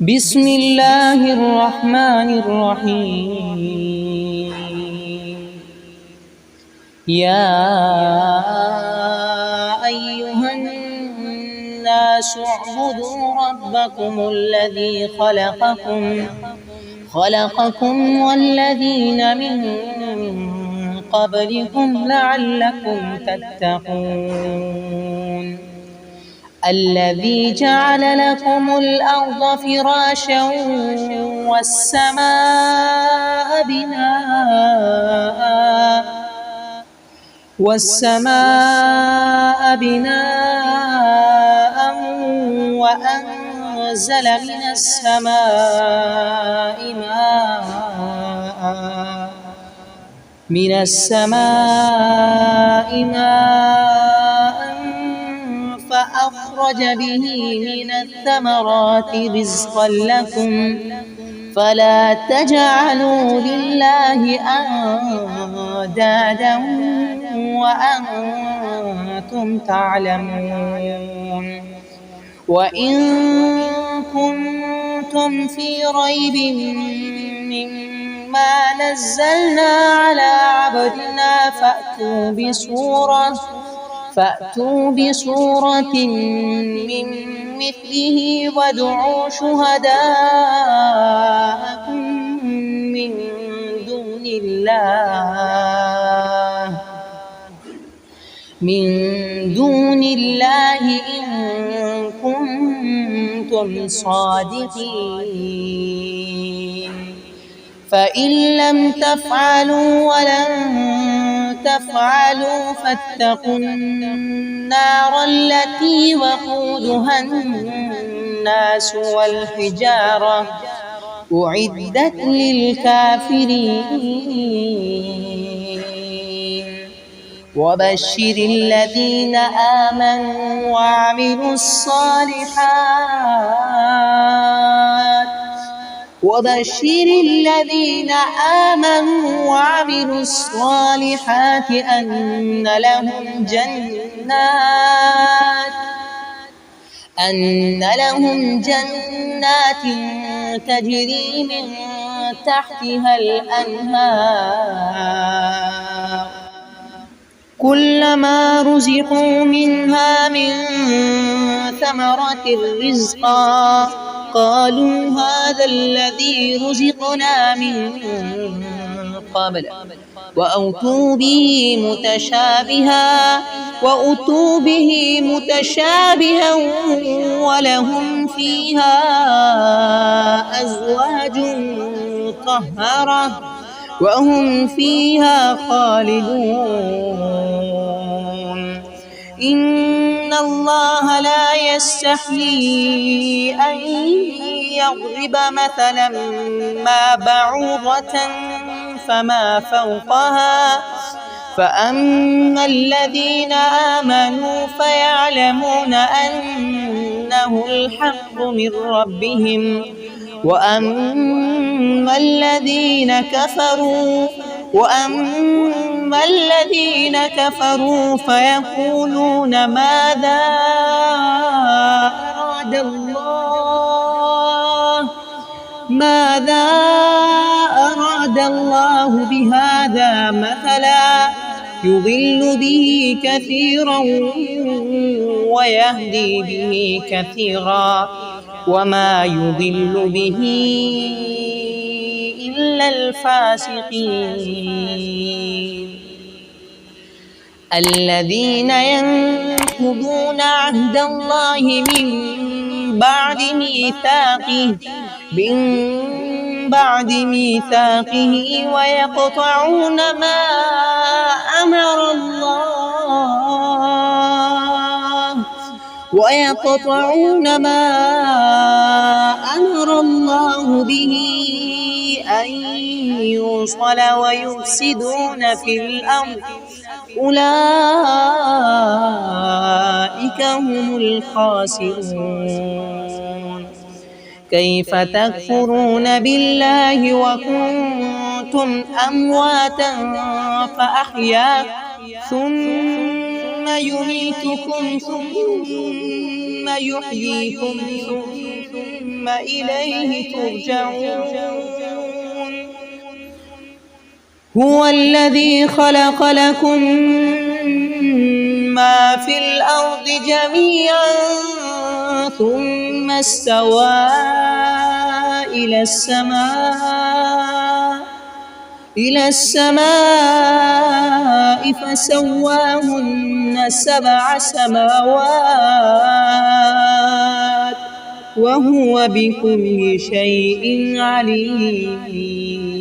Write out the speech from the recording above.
بسم الله الرحمن الرحيم. يا أيها الناس اعبدوا ربكم الذي خلقكم والذين من قبلكم لعلكم تتقون. الذي جعل لكم الأرض فراشا والسماء بناء وأنزل من السماء ماء فأخرج به من الثمرات رزقا لكم فلا تجعلوا لله أندادا وأنتم تعلمون. وإن كنتم في ريب مما نزلنا على عبدنا فأتوا بسورة من مثله وادعوا شهداءكم من دون الله إن كنتم صادقين. فإن لم تفعلوا ولن تفعلوا فاتقوا النار التي وقودها الناس والحجارة أعدت للكافرين. وبشر الذين آمنوا وعملوا الصالحات أن لهم جنات تجري من تحتها الأنهار كلما رزقوا منها من ثمرة رزقا قالوا هذا الذي رزقنا من قبل وأتوا به متشابها ولهم فيها أزواج مطهرة وهم فيها خالدون. إن الله لا يستحيي أن يضرب مثلا ما بعوضة فما فوقها فأما الذين آمنوا فيعلمون أنه الحق من ربهم وأما الذين كفروا فيقولون ماذا أراد الله بهذا مثلا يضل به كثيرا ويهدي به كثيرا وما يضل به إلا الفاسقين. الذين ينقضون عهد الله من بعد ميثاقه ويقطعون ما أمر الله به أن يوصل ويفسدون في الأرض أولئك هم الخاسرون. كيف تكفرون بالله وكنتم أمواتا فأحياكم ثم يميتكم ثم يحييكم ثم إليه ترجعون. هو الذي خلق لكم ما في الأرض جميعا ثم استوى إلى السماء فسواهن 7 سماوات وهو بكل شيء عليم.